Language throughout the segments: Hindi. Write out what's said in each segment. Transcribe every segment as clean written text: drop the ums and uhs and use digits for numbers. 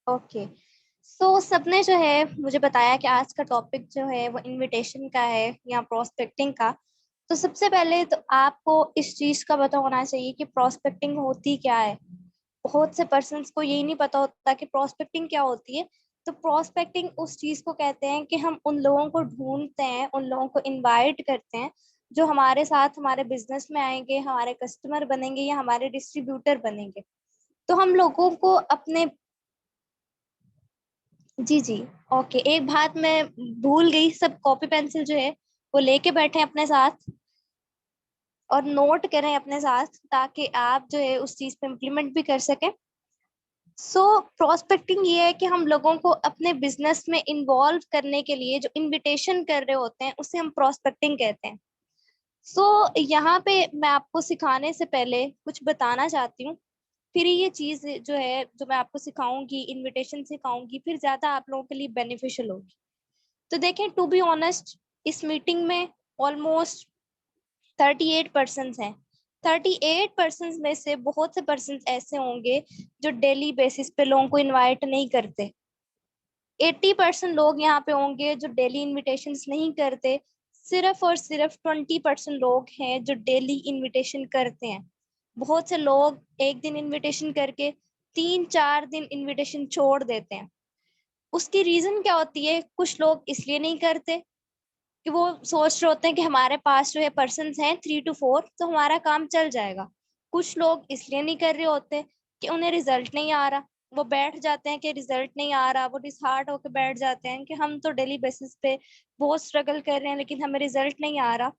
ओके। सो सबने जो है मुझे बताया कि आज का टॉपिक जो है वो इनविटेशन का है या प्रोस्पेक्टिंग का। तो सबसे पहले तो आपको इस चीज का पता होना चाहिए कि प्रोस्पेक्टिंग होती क्या है। बहुत से पर्सन्स को यही नहीं पता होता कि प्रोस्पेक्टिंग क्या होती है। तो प्रोस्पेक्टिंग उस चीज को कहते हैं कि हम उन लोगों को ढूंढते हैं, उन लोगों को इनवाइट करते हैं जो हमारे साथ हमारे बिजनेस में आएंगे, हमारे कस्टमर बनेंगे या हमारे डिस्ट्रीब्यूटर बनेंगे। तो हम लोगों को अपने जी, जी। ओके, एक बात मैं भूल गई, सब कॉपी पेंसिल जो है वो लेके बैठे अपने साथ और नोट करें अपने साथ ताकि आप जो है उस चीज पे इम्प्लीमेंट भी कर सकें। सो प्रोस्पेक्टिंग ये है कि हम लोगों को अपने बिजनेस में इन्वॉल्व करने के लिए जो इनविटेशन कर रहे होते हैं उसे हम प्रोस्पेक्टिंग कहते हैं। सो यहाँ पे मैं आपको सिखाने से पहले कुछ बताना चाहती हूँ। फिर ये चीज जो है जो मैं आपको सिखाऊंगी, इनविटेशन सिखाऊंगी, फिर ज्यादा आप लोगों के लिए बेनिफिशियल होगी। तो देखें, टू बी ऑनेस्ट, इस मीटिंग में ऑलमोस्ट 38% हैं। 38% में से बहुत से पर्सन ऐसे होंगे जो डेली बेसिस पे लोगों को इनवाइट नहीं करते। 80% लोग यहाँ पे होंगे जो डेली इनविटेशंस नहीं करते। सिर्फ और सिर्फ 20% लोग हैं जो डेली इनविटेशन करते हैं। बहुत से लोग एक दिन इनविटेशन करके 3-4 दिन इनविटेशन छोड़ देते हैं। उसकी रीजन क्या होती है? कुछ लोग इसलिए नहीं करते कि वो सोच रहे होते हैं कि हमारे पास जो है पर्सन्स हैं 3 to 4 तो हमारा काम चल जाएगा। कुछ लोग इसलिए नहीं कर रहे होते कि उन्हें रिजल्ट नहीं आ रहा। वो बैठ जाते हैं कि रिजल्ट नहीं आ रहा, वो डिसहार्ट होकर बैठ जाते हैं कि हम तो डेली बेसिस पे बहुत स्ट्रगल कर रहे हैं लेकिन हमें रिजल्ट नहीं आ रहा।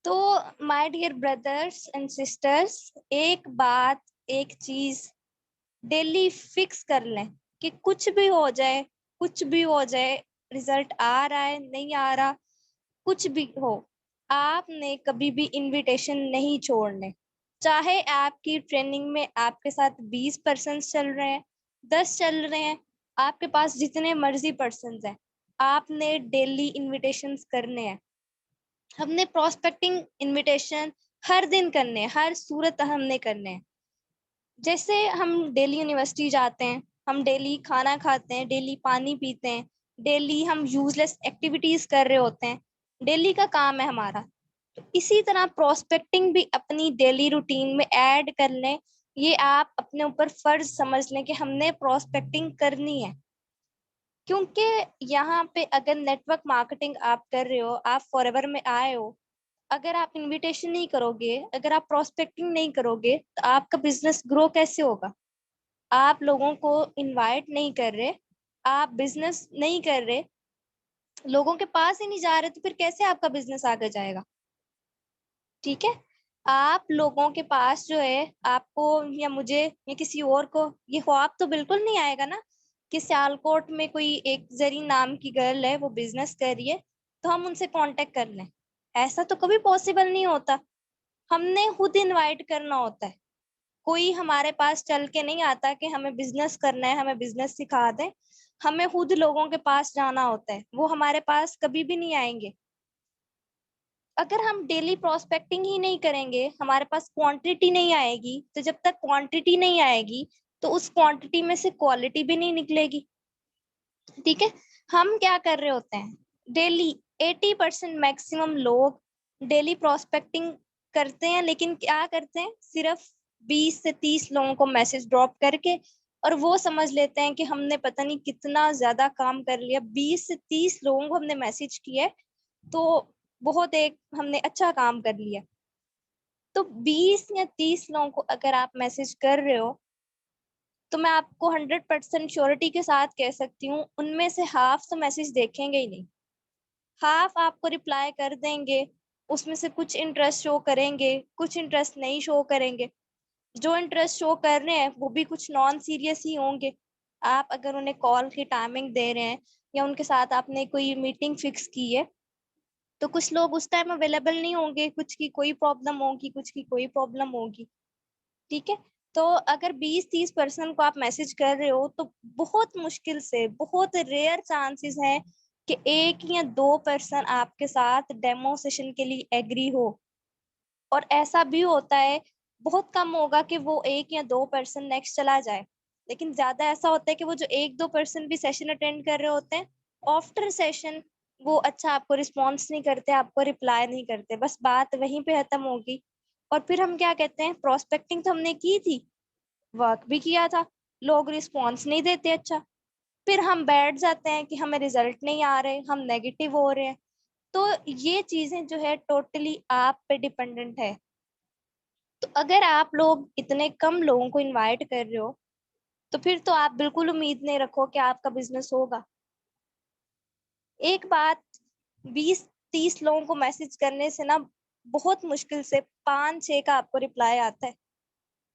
तो my dear brothers and sisters, एक बात, एक चीज डेली फिक्स कर लें कि कुछ भी हो जाए, कुछ भी हो जाए, रिजल्ट आ रहा है नहीं आ रहा, कुछ भी हो, आपने कभी भी इनविटेशन नहीं छोड़ने। चाहे आपकी ट्रेनिंग में आपके साथ 20% चल रहे हैं, 10 चल रहे हैं, आपके पास जितने मर्जी पर्सन हैं, आपने डेली इनविटेशंस करने हैं। हमने प्रोस्पेक्टिंग इनविटेशन हर दिन करने हैं, हर सूरत हमने करने हैं। जैसे हम डेली यूनिवर्सिटी जाते हैं, हम डेली खाना खाते हैं, डेली पानी पीते हैं, डेली हम यूजलेस एक्टिविटीज कर रहे होते हैं, डेली का काम है हमारा। तो इसी तरह प्रोस्पेक्टिंग भी अपनी डेली रूटीन में ऐड कर लें। ये आप अपने ऊपर फर्ज समझ लें कि हमने प्रोस्पेक्टिंग करनी है। क्योंकि यहाँ पे अगर नेटवर्क मार्केटिंग आप कर रहे हो, आप फॉरएवर में आए हो, अगर आप इनविटेशन नहीं करोगे, अगर आप प्रोस्पेक्टिंग नहीं करोगे तो आपका बिजनेस ग्रो कैसे होगा? आप लोगों को इनवाइट नहीं कर रहे, आप बिजनेस नहीं कर रहे, लोगों के पास ही नहीं जा रहे, तो फिर कैसे आपका बिजनेस आगे जाएगा? ठीक है। आप लोगों के पास जो है, आपको या मुझे या किसी और को ये ख्वाब तो बिल्कुल नहीं आएगा ना कि सियालकोट में कोई एक जरी नाम की गर्ल है, वो बिजनेस कर रही है, तो हम उनसे कांटेक्ट कर लें। ऐसा तो कभी पॉसिबल नहीं होता। हमने खुद इनवाइट करना होता है। कोई हमारे पास चल के नहीं आता कि हमें बिजनेस करना है, हमें बिजनेस सिखा दें। हमें खुद लोगों के पास जाना होता है, वो हमारे पास कभी भी नहीं आएंगे। अगर हम डेली प्रोस्पेक्टिंग ही नहीं करेंगे, हमारे पास क्वांटिटी नहीं आएगी, तो जब तक क्वांटिटी नहीं आएगी तो उस क्वांटिटी में से क्वालिटी भी नहीं निकलेगी। ठीक है। हम क्या कर रहे होते हैं डेली? 80% मैक्सिमम लोग डेली प्रोस्पेक्टिंग करते हैं, लेकिन क्या करते हैं? सिर्फ 20 से 30 लोगों को मैसेज ड्रॉप करके, और वो समझ लेते हैं कि हमने पता नहीं कितना ज्यादा काम कर लिया, 20 से 30 लोगों को हमने मैसेज किया है, तो बहुत एक हमने अच्छा काम कर लिया। तो 20 या 30 लोगों को अगर आप मैसेज कर रहे हो, तो मैं आपको 100% श्योरिटी के साथ कह सकती हूँ उनमें से हाफ तो मैसेज देखेंगे ही नहीं। हाफ आपको रिप्लाई कर देंगे, उसमें से कुछ इंटरेस्ट शो करेंगे, कुछ इंटरेस्ट नहीं शो करेंगे। जो इंटरेस्ट शो कर रहे हैं वो भी कुछ नॉन सीरियस ही होंगे। आप अगर उन्हें कॉल की टाइमिंग दे रहे हैं या उनके साथ आपने कोई मीटिंग फिक्स की है, तो कुछ लोग उस टाइम अवेलेबल नहीं होंगे, कुछ की कोई प्रॉब्लम होगी, कुछ की कोई प्रॉब्लम होगी। ठीक है। तो अगर 20-30% को आप मैसेज कर रहे हो, तो बहुत मुश्किल से, बहुत रेयर चांसेस हैं कि 1 या 2 पर्सन आपके साथ डेमो सेशन के लिए एग्री हो। और ऐसा भी होता है, बहुत कम होगा कि वो 1 या 2 पर्सन नेक्स्ट चला जाए। लेकिन ज्यादा ऐसा होता है कि वो जो 1-2% भी सेशन अटेंड कर रहे होते हैं, आफ्टर सेशन वो अच्छा आपको रिस्पॉन्स नहीं करते, आपको रिप्लाई नहीं करते, बस बात वहीं पे खत्म होगी। और फिर हम क्या कहते हैं, प्रोस्पेक्टिंग तो हमने की थी, वर्क भी किया था, लोग रिस्पॉन्स नहीं देते अच्छा, फिर हम बैठ जाते हैं कि हमें रिजल्ट नहीं आ रहे, हम नेगेटिव हो रहे हैं। तो ये चीजें जो है टोटली आप पे डिपेंडेंट है। तो अगर आप लोग इतने कम लोगों को इनवाइट कर रहे हो, तो फिर तो आप बिल्कुल उम्मीद नहीं रखो कि आपका बिजनेस होगा। एक बात, 20-30 लोगों को मैसेज करने से ना बहुत मुश्किल से 5-6 का आपको रिप्लाई आता है।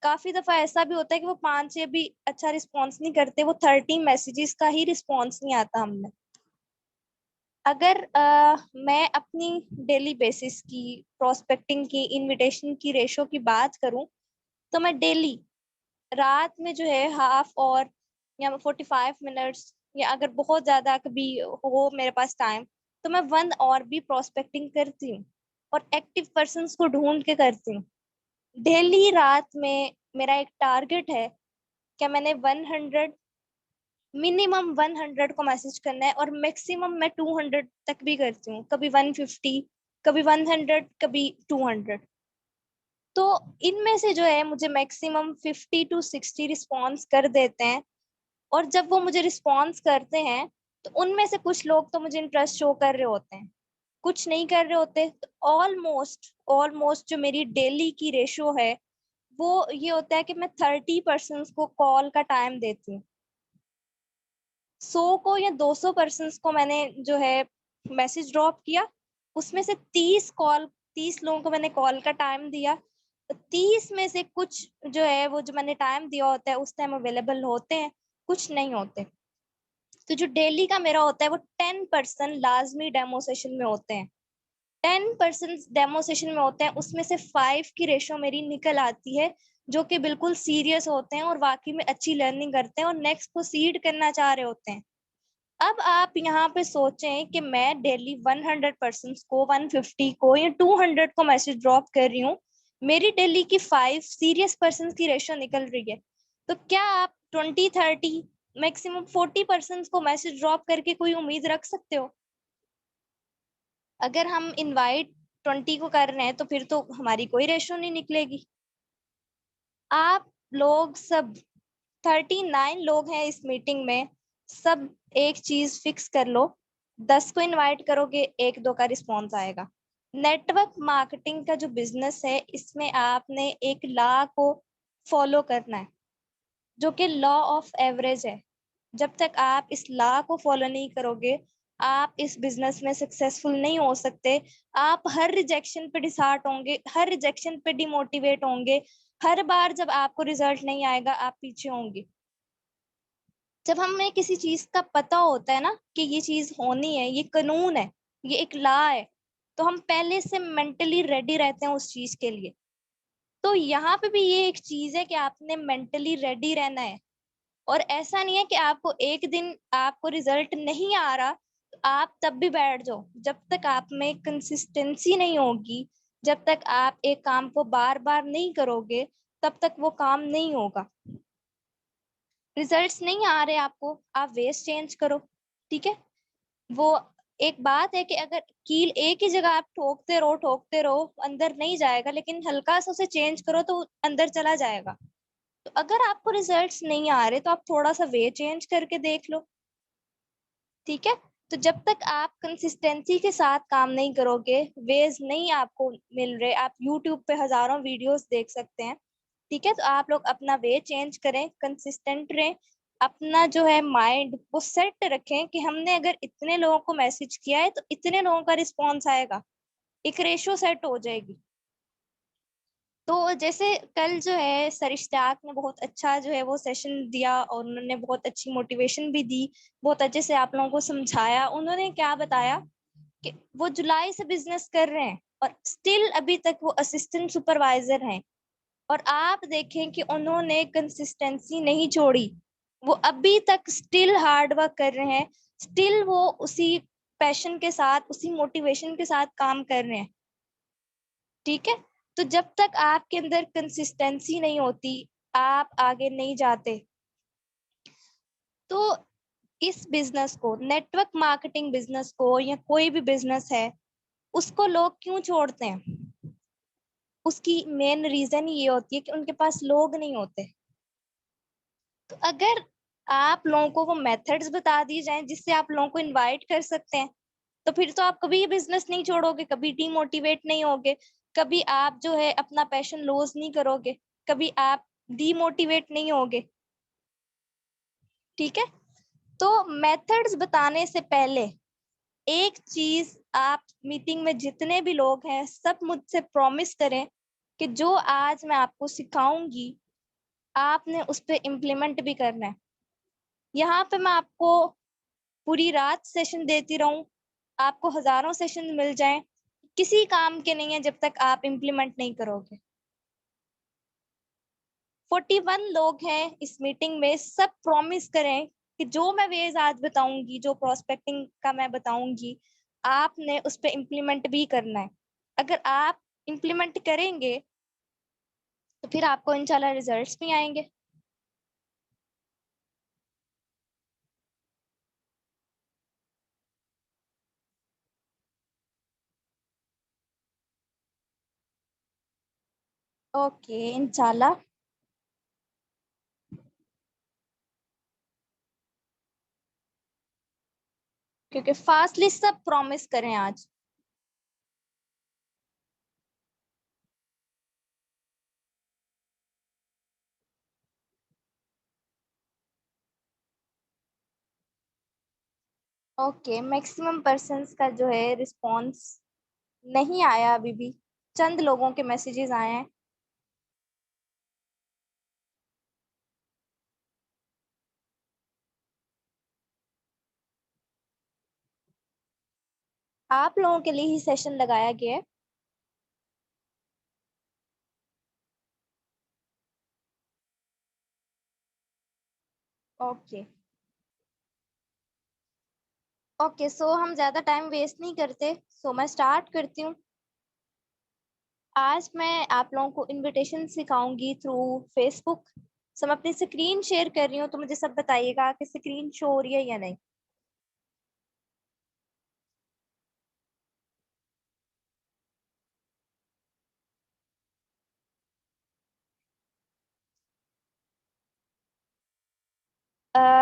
काफी दफा ऐसा भी होता है कि वो 5-6 भी अच्छा रिस्पॉन्स नहीं करते, वो 30 मैसेजेस का ही रिस्पॉन्स नहीं आता हमें। अगर मैं अपनी डेली बेसिस की प्रोस्पेक्टिंग की, इनविटेशन की रेशो की बात करूं, तो मैं डेली रात में जो है हाफ और या 45 मिनट्स, या अगर बहुत ज्यादा कभी हो मेरे पास टाइम, तो मैं 1 और भी प्रोस्पेक्टिंग करती हूँ, और एक्टिव पर्सन्स को ढूंढ के करती हूँ। डेली रात में मेरा एक टारगेट है कि मैंने 100, मिनिमम 100 को मैसेज करना है, और मैक्सिमम मैं 200 तक भी करती हूँ, कभी 150, कभी 100, कभी 200। तो इनमें से जो है मुझे मैक्सिमम 50 to 60 रिस्पॉन्स कर देते हैं। और जब वो मुझे रिस्पॉन्स करते हैं, तो उनमें से कुछ लोग तो मुझे इंटरेस्ट शो कर रहे होते हैं, कुछ नहीं कर रहे होते। तो ऑलमोस्ट ऑलमोस्ट जो मेरी डेली की रेशो है, वो ये होता है कि मैं 30 पर्सन को कॉल का टाइम देती हूँ। 100 को या 200 पर्सन को मैंने जो है मैसेज ड्रॉप किया, उसमें से 30 लोगों को मैंने कॉल का टाइम दिया। तो 30 में से कुछ जो है वो जो मैंने टाइम दिया होता है उस टाइम अवेलेबल होते हैं, कुछ नहीं होते। तो जो डेली का मेरा होता है वो 10% लाजमी डेमो सेशन में होते हैं। 10% डेमो सेशन में होते हैं, उसमें से 5 की रेशो मेरी निकल आती है, जो कि बिल्कुल सीरियस होते हैं और वाकई में अच्छी लर्निंग करते हैं और नेक्स्ट को सीड करना चाह रहे होते हैं। अब आप यहाँ पे सोचें कि मैं डेली 100 पर्सन को, 150 को या 200 को मैसेज ड्रॉप कर रही हूँ, मेरी डेली की 5 सीरियस पर्सन की रेशो निकल रही है। तो क्या आप 20-30, मैक्सिमम 40 पर्सन को मैसेज ड्रॉप करके कोई उम्मीद रख सकते हो? अगर हम इनवाइट 20 को कर रहे हैं, तो फिर तो हमारी कोई रेशो नहीं निकलेगी। आप लोग सब 39 लोग हैं इस मीटिंग में, सब एक चीज फिक्स कर लो, 10 को इनवाइट करोगे, 1-2 का रिस्पॉन्स आएगा। नेटवर्क मार्केटिंग का जो बिजनेस है, इसमें आपने एक लॉ को फॉलो करना है, जो कि लॉ ऑफ एवरेज है। जब तक आप इस लॉ को फॉलो नहीं करोगे, आप इस बिजनेस में सक्सेसफुल नहीं हो सकते। आप हर रिजेक्शन पे डिसहार्ट होंगे, हर रिजेक्शन पे डिमोटिवेट होंगे, हर बार जब आपको रिजल्ट नहीं आएगा आप पीछे होंगे। जब हमें किसी चीज का पता होता है ना कि ये चीज होनी है, ये कानून है, ये एक लॉ है, तो हम पहले से मेंटली रेडी रहते हैं उस चीज के लिए। तो यहाँ पे भी ये एक चीज है कि आपने मेंटली रेडी रहना है। और ऐसा नहीं है कि आपको एक दिन आपको रिजल्ट नहीं आ रहा तो आप तब भी बैठ जाओ। जब तक आप में कंसिस्टेंसी नहीं होगी, जब तक आप एक काम को बार बार नहीं करोगे, तब तक वो काम नहीं होगा। रिजल्ट्स नहीं आ रहे आपको, आप वेस्ट चेंज करो। ठीक है, वो एक बात है कि अगर कील एक ही जगह आप ठोकते रहो अंदर नहीं जाएगा, लेकिन हल्का सा उसे चेंज करो तो अंदर चला जाएगा। तो अगर आपको रिजल्ट्स नहीं आ रहे, तो आप थोड़ा सा वे चेंज करके देख लो। ठीक है, तो जब तक आप कंसिस्टेंसी के साथ काम नहीं करोगे, वेज नहीं आपको मिल रहे, आप यूट्यूब पे हजारों वीडियोस देख सकते हैं। ठीक है, तो आप लोग अपना वे चेंज करें, कंसिस्टेंट रहें, अपना जो है माइंड वो सेट रखें कि हमने अगर इतने लोगों को मैसेज किया है तो इतने लोगों का रिस्पॉन्स आएगा, एक रेशो सेट हो जाएगी। तो जैसे कल जो है सरिश्ताक ने बहुत अच्छा जो है वो सेशन दिया, और उन्होंने बहुत अच्छी मोटिवेशन भी दी, बहुत अच्छे से आप लोगों को समझाया। उन्होंने क्या बताया कि वो जुलाई से बिजनेस कर रहे हैं और स्टिल अभी तक वो असिस्टेंट सुपरवाइजर हैं। और आप देखें कि उन्होंने कंसिस्टेंसी नहीं छोड़ी, वो अभी तक स्टिल हार्ड वर्क कर रहे हैं, स्टिल वो उसी पैशन के साथ, उसी मोटिवेशन के साथ काम कर रहे हैं। ठीक है, तो जब तक आपके अंदर कंसिस्टेंसी नहीं होती, आप आगे नहीं जाते। तो इस बिजनेस को, नेटवर्क मार्केटिंग बिजनेस को या कोई भी बिजनेस है, उसको लोग क्यों छोड़ते हैं? उसकी मेन रीजन ये होती है कि उनके पास लोग नहीं होते। तो अगर आप लोगों को वो मेथड्स बता दी जाएं जिससे आप लोगों को इनवाइट कर सकते हैं, तो फिर तो आप कभी ये बिजनेस नहीं छोड़ोगे, कभी डीमोटिवेट नहीं होगे, कभी आप जो है अपना पैशन लॉस नहीं करोगे, कभी आप डीमोटिवेट नहीं होगे। ठीक है। तो मेथड्स बताने से पहले एक चीज, आप मीटिंग में जितने भी लोग हैं सब मुझसे प्रॉमिस करें कि जो आज मैं आपको सिखाऊंगी आपने उस पर इम्प्लीमेंट भी करना है। यहाँ पे मैं आपको पूरी रात सेशन देती रहूं, आपको हजारों सेशन मिल जाएं, किसी काम के नहीं है जब तक आप इम्प्लीमेंट नहीं करोगे। 41 लोग हैं इस मीटिंग में, सब प्रॉमिस करें कि जो मैं वेज आज बताऊंगी, जो प्रोस्पेक्टिंग का मैं बताऊंगी, आपने उस पर इम्प्लीमेंट भी करना है। अगर आप इम्प्लीमेंट करेंगे तो फिर आपको इंशाल्लाह रिजल्ट्स भी आएंगे। ओके, इंशाल्लाह। क्योंकि फास्टली सब प्रॉमिस करें आज। ओके, मैक्सिमम पर्सन्स का जो है रिस्पॉन्स नहीं आया अभी भी, चंद लोगों के मैसेजेस आए हैं। आप लोगों के लिए ही सेशन लगाया गया है। ओके। ओके, सो हम ज्यादा टाइम वेस्ट नहीं करते, सो मैं स्टार्ट करती हूँ। आज मैं आप लोगों को इनविटेशन सिखाऊंगी थ्रू फेसबुक। सो मैं अपनी स्क्रीन शेयर कर रही हूँ, तो मुझे सब बताइएगा कि स्क्रीन शो हो रही है या नहीं।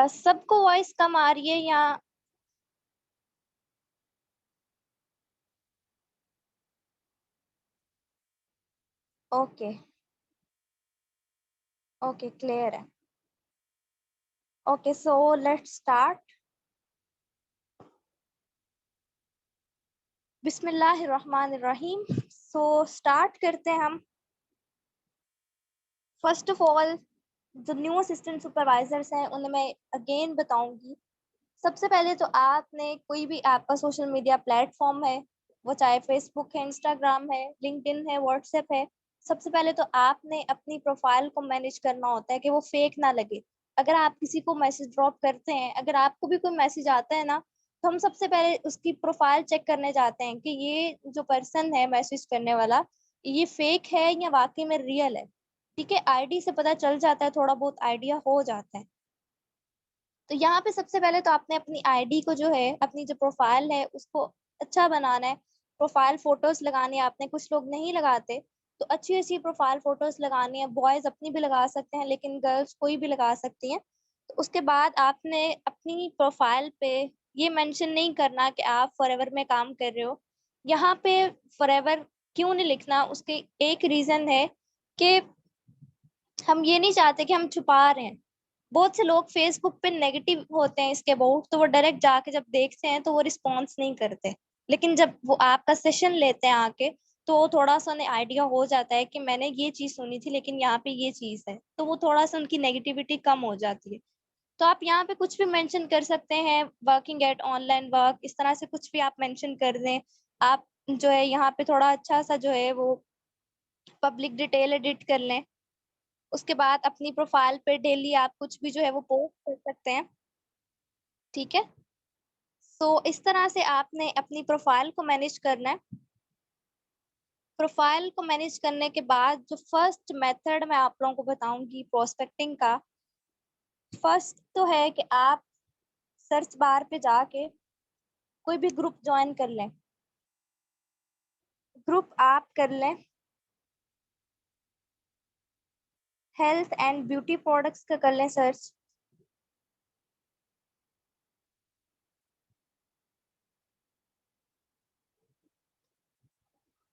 सबको वॉइस कम आ रही है या? ओके। ओके, क्लियर है। Okay, so let's start. बिस्मिल्लाहिर्रहमानिर्रहीम। सो स्टार्ट करते हैं हम। फर्स्ट ऑफ ऑल, जो न्यू असिस्टेंट सुपरवाइजर्स हैं उन्हें मैं अगेन बताऊंगी। सबसे पहले तो आपने कोई भी आपका सोशल मीडिया प्लेटफॉर्म है, वो चाहे फेसबुक है, इंस्टाग्राम है, लिंक्डइन है, व्हाट्सएप है, सबसे पहले तो आपने अपनी प्रोफाइल को मैनेज करना होता है कि वो फेक ना लगे। अगर आप किसी को मैसेज ड्रॉप करते हैं, अगर आपको भी कोई मैसेज आता है ना, तो हम सबसे पहले उसकी प्रोफाइल चेक करने जाते हैं कि ये जो पर्सन है मैसेज करने वाला, ये फेक है या वाकई में रियल है। ठीक है, आईडी से पता चल जाता है, थोड़ा बहुत आइडिया हो जाता है। तो यहाँ पे सबसे पहले तो आपने अपनी आईडी को जो है, अपनी जो प्रोफाइल है उसको अच्छा बनाना है। प्रोफाइल फोटोज लगानी है आपने, कुछ लोग नहीं लगाते, तो अच्छी अच्छी प्रोफाइल फोटोज लगानी है। बॉयज अपनी भी लगा सकते हैं, लेकिन गर्ल्स कोई भी लगा सकती हैं। तो उसके बाद आपने अपनी प्रोफाइल पे ये मेंशन नहीं करना कि आप फॉरएवर में काम कर रहे हो। यहाँ पे फॉरएवर क्यों नहीं लिखना, उसके एक रीजन है कि हम ये नहीं चाहते कि हम छुपा रहे हैं। बहुत से लोग फेसबुक पे नेगेटिव होते हैं इसके अबाउट, तो वो डायरेक्ट जाके जब देखते हैं तो वो रिस्पॉन्स नहीं करते। लेकिन जब वो आपका सेशन लेते हैं आके, तो थोड़ा सा उन्हें आइडिया हो जाता है कि मैंने ये चीज सुनी थी लेकिन यहाँ पे ये चीज है, तो वो थोड़ा सा उनकी नेगेटिविटी कम हो जाती है। तो आप यहाँ पे कुछ भी मेंशन कर सकते हैं, वर्किंग एट ऑनलाइन वर्क, इस तरह से कुछ भी आप मेंशन कर दें। आप जो है यहाँ पे थोड़ा अच्छा सा जो है वो पब्लिक डिटेल एडिट कर लें। उसके बाद अपनी प्रोफाइल पे डेली आप कुछ भी जो है वो पोस्ट कर सकते हैं। ठीक है। सो इस तरह से आपने अपनी प्रोफाइल को मैनेज करना है। प्रोफाइल को मैनेज करने के बाद जो फर्स्ट मेथड मैं आप लोगों को बताऊंगी प्रोस्पेक्टिंग का, फर्स्ट तो है कि आप सर्च बार पे जाके कोई भी ग्रुप ज्वाइन कर लें। ग्रुप आप कर लें हेल्थ एंड ब्यूटी प्रोडक्ट्स का, कर लें सर्च।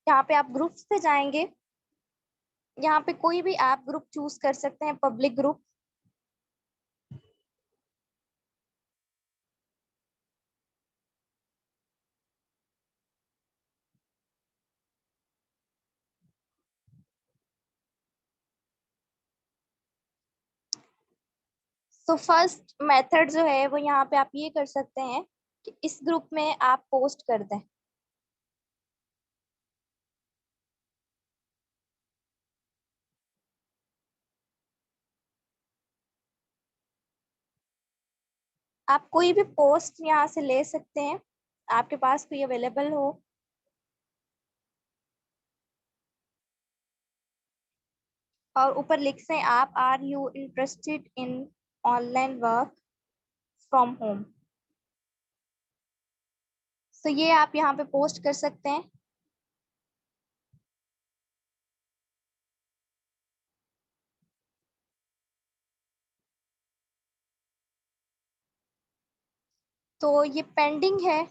यहाँ पे आप ग्रुप्स पे जाएंगे, यहाँ पे कोई भी आप ग्रुप चूज कर सकते हैं, पब्लिक ग्रुप। तो फर्स्ट मेथड जो है वो यहाँ पे आप ये कर सकते हैं कि इस ग्रुप में आप पोस्ट कर दें। आप कोई भी पोस्ट यहाँ से ले सकते हैं, आपके पास कोई अवेलेबल हो। और ऊपर लिख से आप are you interested in online work from home. तो ये आप यहाँ पे पोस्ट कर सकते हैं। तो ये पेंडिंग है,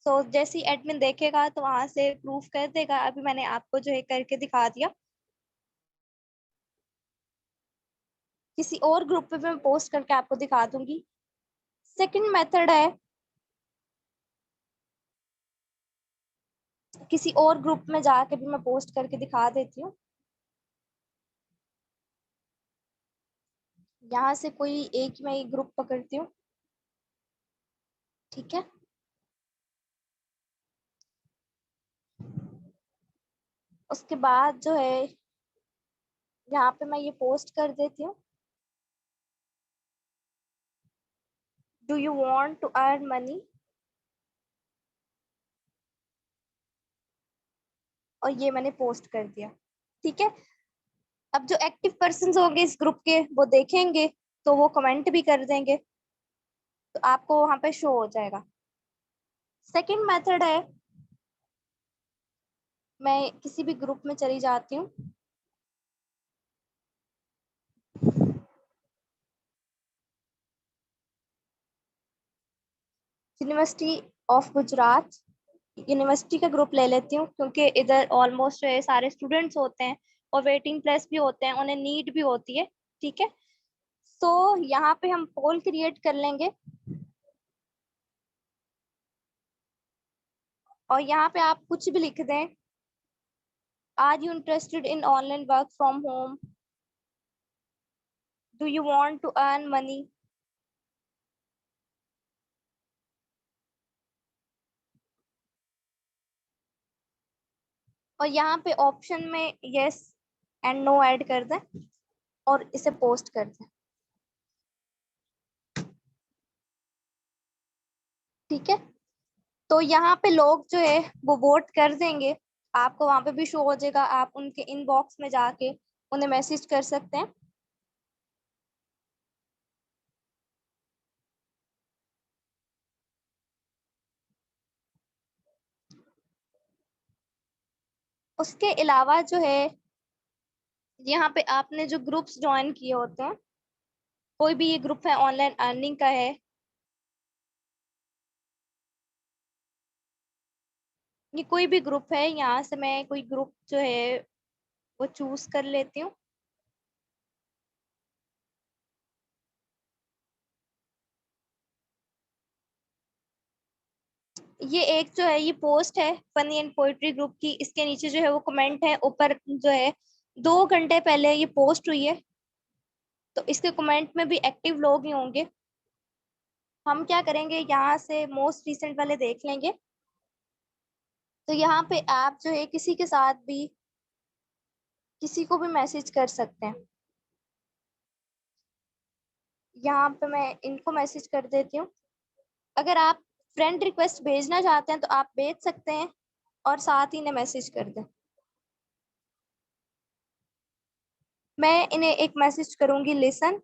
तो जैसे ही एडमिन देखेगा तो वहां से प्रूफ कर देगा। अभी मैंने आपको जो है करके दिखा दिया। किसी और ग्रुप पे मैं पोस्ट करके आपको दिखा दूंगी। सेकंड मेथड है, किसी और ग्रुप में जाके भी मैं पोस्ट करके दिखा देती हूँ। यहाँ से कोई एक मैं एक ग्रुप पकड़ती हूँ, ठीक है। उसके बाद जो है यहाँ पे मैं ये पोस्ट कर देती हूँ, do you want to earn money. और ये मैंने पोस्ट कर दिया, ठीक है। अब जो एक्टिव पर्सन होंगे इस ग्रुप के वो देखेंगे तो वो कमेंट भी कर देंगे, तो आपको वहां पे शो हो जाएगा। सेकंड मेथड है, मैं किसी भी ग्रुप में चली जाती हूँ, यूनिवर्सिटी ऑफ गुजरात, यूनिवर्सिटी का ग्रुप ले लेती हूँ, क्योंकि इधर ऑलमोस्ट सारे स्टूडेंट्स होते हैं और वेटिंग प्लेस भी होते हैं, उन्हें नीड भी होती है, ठीक है। तो यहाँ पे हम पोल क्रिएट कर लेंगे और यहाँ पे आप कुछ भी लिख दें, are you interested in online work from home, do you want to earn money. और यहाँ पे ऑप्शन में यस एंड नो ऐड कर दें और इसे पोस्ट कर दें, ठीक है। तो यहाँ पे लोग जो है वो वोट कर देंगे, आपको वहां पे भी शो हो जाएगा, आप उनके इनबॉक्स में जाके उन्हें मैसेज कर सकते हैं। उसके अलावा जो है यहाँ पे आपने जो ग्रुप्स ज्वाइन किए होते हैं, कोई भी ये ग्रुप है ऑनलाइन अर्निंग का है, ये कोई भी ग्रुप है, यहाँ से मैं कोई ग्रुप जो है वो चूज कर लेती हूँ। ये एक जो है ये पोस्ट है फनी एंड पोइट्री ग्रुप की, इसके नीचे जो है वो कमेंट है, ऊपर जो है 2 घंटे पहले ये पोस्ट हुई है, तो इसके कमेंट में भी एक्टिव लोग ही होंगे। हम क्या करेंगे, यहाँ से मोस्ट रिसेंट वाले देख लेंगे। तो यहाँ पे आप जो है किसी के साथ भी किसी को भी मैसेज कर सकते हैं। यहाँ पे मैं इनको मैसेज कर देती हूँ। अगर आप फ्रेंड रिक्वेस्ट भेजना चाहते हैं तो आप भेज सकते हैं और साथ ही इन्हें मैसेज कर दें। मैं इन्हें एक मैसेज करूंगी, लिसन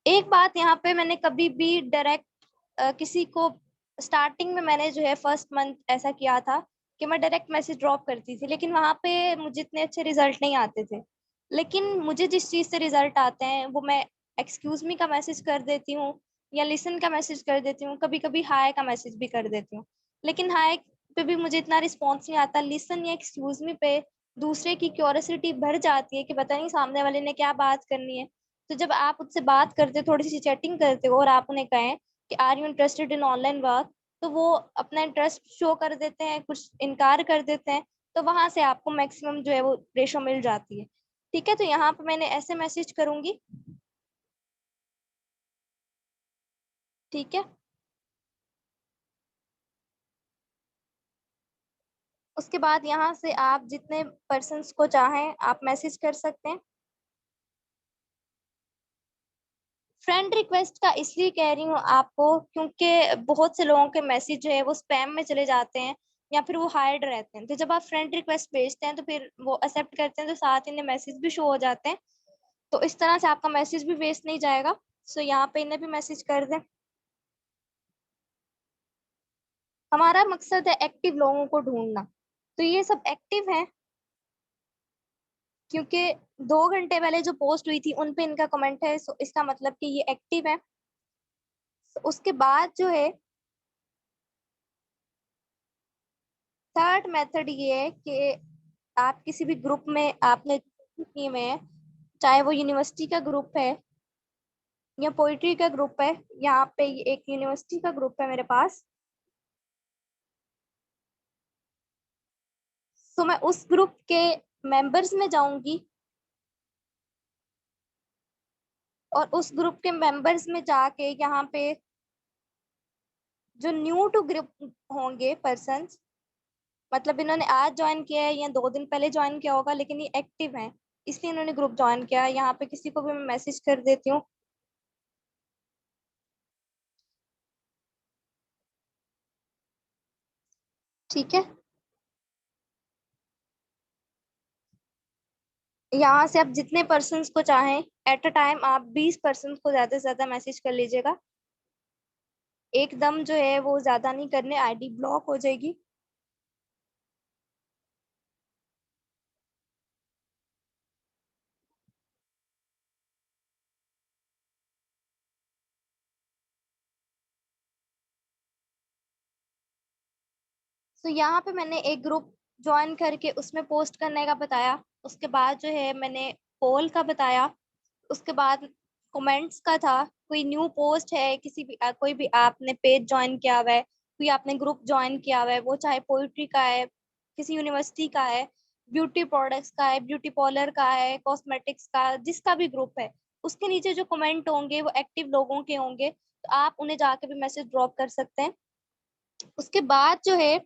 एक बात यहाँ पे, मैंने कभी भी डायरेक्ट किसी को, स्टार्टिंग में मैंने जो है फर्स्ट मंथ ऐसा किया था कि मैं डायरेक्ट मैसेज ड्रॉप करती थी, लेकिन वहां पे मुझे इतने अच्छे रिजल्ट नहीं आते थे। लेकिन मुझे जिस चीज से रिजल्ट आते हैं वो मैं एक्सक्यूज मी का मैसेज कर देती हूँ, या लिसन का मैसेज कर देती हूँ, कभी कभी हाय का मैसेज भी कर देती हूँ। लेकिन हाय पे भी मुझे इतना रिस्पॉन्स नहीं आता, लिसन या एक्सक्यूज मी पे दूसरे की क्यूरियोसिटी भर जाती है कि पता नहीं सामने वाले ने क्या बात करनी है। तो जब आप उससे बात करते, थोड़ी सी चैटिंग करते हो और आप उन्हें कहें कि are you interested in online work, तो वो अपना इंटरेस्ट शो कर देते हैं, कुछ इनकार कर देते हैं। तो वहां से आपको मैक्सिमम जो है वो रेशो मिल जाती है। ठीक है, तो यहाँ पे मैंने ऐसे मैसेज करूंगी। ठीक है, उसके बाद यहाँ से आप जितने पर्सन्स को चाहें आप मैसेज कर सकते हैं। फ्रेंड रिक्वेस्ट का इसलिए कह रही हूँ आपको क्योंकि बहुत से लोगों के मैसेज जो है वो स्पैम में चले जाते हैं, या फिर वो हाइड रहते हैं। तो जब आप फ्रेंड रिक्वेस्ट भेजते हैं तो फिर वो एक्सेप्ट करते हैं, तो साथ ही इन्हें मैसेज भी शो हो जाते हैं। तो इस तरह से आपका मैसेज भी वेस्ट नहीं जाएगा। सो यहाँ पे इन्हें भी मैसेज कर दें। हमारा मकसद है एक्टिव लोगों को ढूंढना, तो ये सब एक्टिव हैं क्योंकि 2 घंटे पहले जो पोस्ट हुई थी उन पे इनका कमेंट है, सो इसका मतलब कि ये एक्टिव है। उसके बाद जो है थर्ड मेथड ये है कि आप किसी भी ग्रुप में आपने किए में है, चाहे वो यूनिवर्सिटी का ग्रुप है या पोइट्री का ग्रुप है। यहाँ पे ये एक यूनिवर्सिटी का ग्रुप है मेरे पास। तो मैं उस ग्रुप के मेंबर्स में जाऊंगी और उस ग्रुप के मेंबर्स में जाके यहाँ पे जो न्यू टू ग्रुप होंगे पर्सन्स, मतलब इन्होंने आज ज्वाइन किया है या 2 दिन पहले ज्वाइन किया होगा लेकिन ये एक्टिव हैं, इसलिए इन्होंने ग्रुप ज्वाइन किया है। यहाँ पे किसी को भी मैं मैसेज कर देती हूँ। ठीक है, यहाँ से आप जितने पर्सन्स को चाहें एट अ टाइम आप 20 पर्सन्स को ज्यादा से ज्यादा मैसेज कर लीजिएगा। एकदम जो है वो ज्यादा नहीं करने, आईडी ब्लॉक हो जाएगी। तो यहाँ पे मैंने एक ग्रुप ज्वाइन करके उसमें पोस्ट करने का बताया। उसके बाद जो है मैंने पोल का बताया। उसके बाद कमेंट्स का था, कोई न्यू पोस्ट है, किसी भी कोई भी आपने पेज ज्वाइन किया हुआ है, कोई आपने ग्रुप ज्वाइन किया हुआ है, वो चाहे पोइट्री का है, किसी यूनिवर्सिटी का है, ब्यूटी प्रोडक्ट्स का है, ब्यूटी पार्लर का है, कॉस्मेटिक्स का, जिसका भी ग्रुप है, उसके नीचे जो कमेंट होंगे वो एक्टिव लोगों के होंगे, तो आप उन्हें जाके भी मैसेज ड्रॉप कर सकते हैं। उसके बाद जो है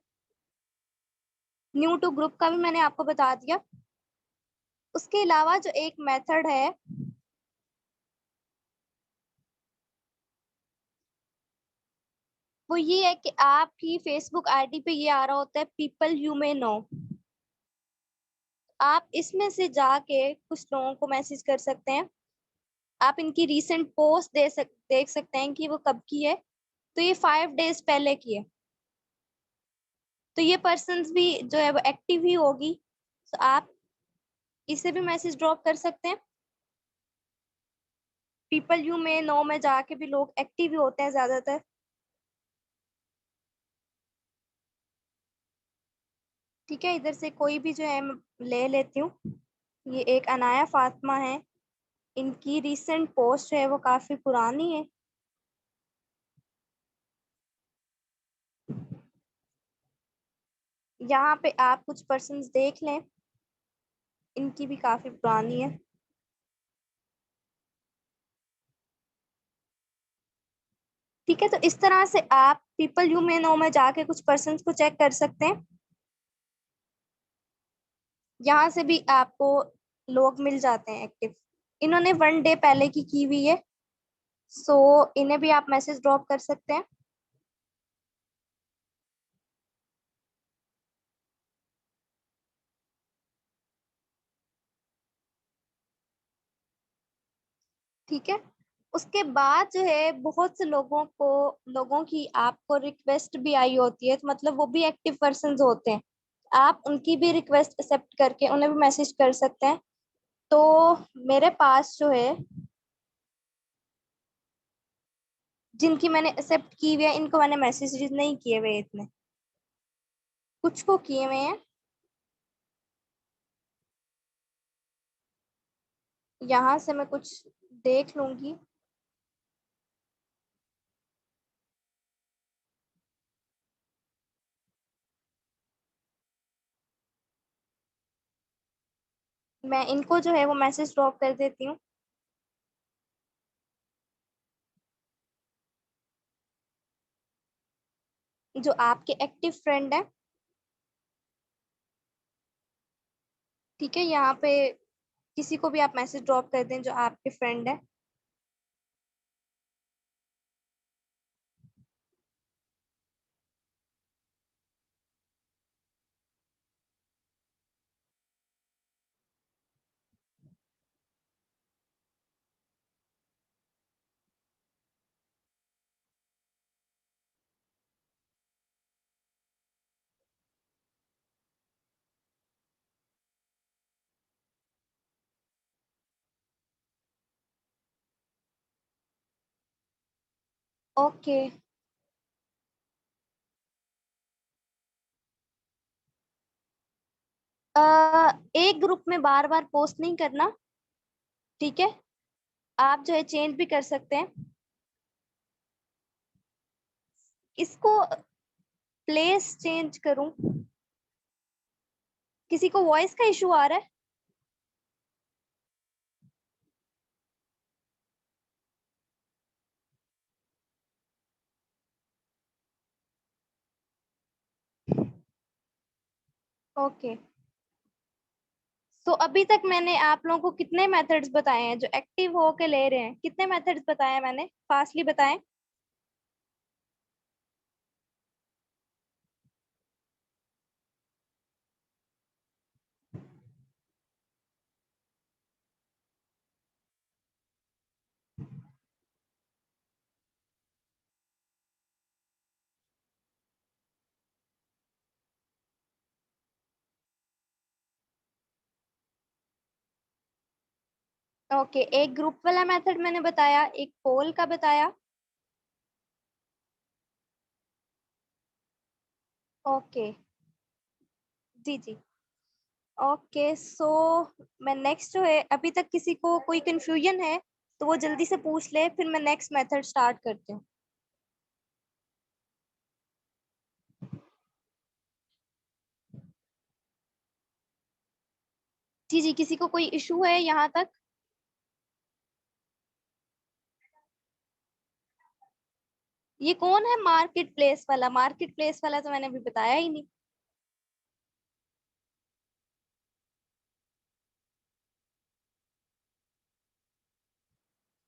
न्यू टू ग्रुप का भी मैंने आपको बता दिया। उसके अलावा जो एक मेथड है वो ये है कि आपकी फेसबुक आईडी पे ये आ रहा होता है पीपल यू मे नो। आप इसमें से जाके कुछ लोगों को मैसेज कर सकते हैं। आप इनकी रीसेंट पोस्ट देख सकते हैं कि वो कब की है। तो ये 5 डेज पहले की है, तो ये पर्सन्स भी जो है वो एक्टिव ही होगी। तो आप इसे भी मैसेज ड्रॉप कर सकते हैं। पीपल यू मे नो में जाके भी लोग एक्टिव ही होते हैं ज्यादातर। ठीक है, इधर से कोई भी जो है मैं ले लेती हूँ। ये एक अनाया फातिमा है, इनकी रीसेंट पोस्ट है वो काफी पुरानी है। यहाँ पे आप कुछ पर्सन्स देख लें, इनकी भी काफी पुरानी है। ठीक है, तो इस तरह से आप पीपल यू मे नो में जाके कुछ पर्सन्स को चेक कर सकते हैं। यहाँ से भी आपको लोग मिल जाते हैं एक्टिव। इन्होंने 1 डे पहले की हुई है, सो इन्हें भी आप मैसेज ड्रॉप कर सकते हैं। ठीक है, उसके बाद जो है बहुत से लोगों की आपको रिक्वेस्ट भी आई होती है, तो मतलब वो भी एक्टिव पर्सन होते हैं। आप उनकी भी रिक्वेस्ट एक्सेप्ट करके उन्हें भी मैसेज कर सकते हैं। तो मेरे पास जो है, जिनकी मैंने एक्सेप्ट की हुई है, इनको मैंने मैसेज नहीं किए हुए इतने, कुछ को किए हुए हैं। यहाँ से मैं कुछ देख लूंगी। मैं इनको जो है वो मैसेज ड्रॉप कर देती हूँ, जो आपके एक्टिव फ्रेंड है। ठीक है, यहाँ पे किसी को भी आप मैसेज ड्रॉप कर दें जो आपके फ्रेंड है। ओके। एक ग्रुप में बार बार पोस्ट नहीं करना। ठीक है, आप जो है चेंज भी कर सकते हैं इसको। प्लेस चेंज करूं? किसी को वॉइस का इशू आ रहा है? ओके। सो अभी तक मैंने आप लोगों को कितने मेथड्स बताए हैं जो एक्टिव हो के ले रहे हैं? कितने मेथड्स बताए हैं मैंने? फास्टली बताएं। ओके, एक ग्रुप वाला मेथड मैंने बताया, एक पोल का बताया। ओके। जी जी। ओके। सो मैं नेक्स्ट जो है, अभी तक किसी को कोई कंफ्यूजन है तो वो जल्दी से पूछ ले, फिर मैं नेक्स्ट मेथड स्टार्ट करती हूँ। जी जी, किसी को कोई इशू है यहाँ तक? ये कौन है मार्केट प्लेस वाला? मार्केट प्लेस वाला तो मैंने अभी बताया ही नहीं।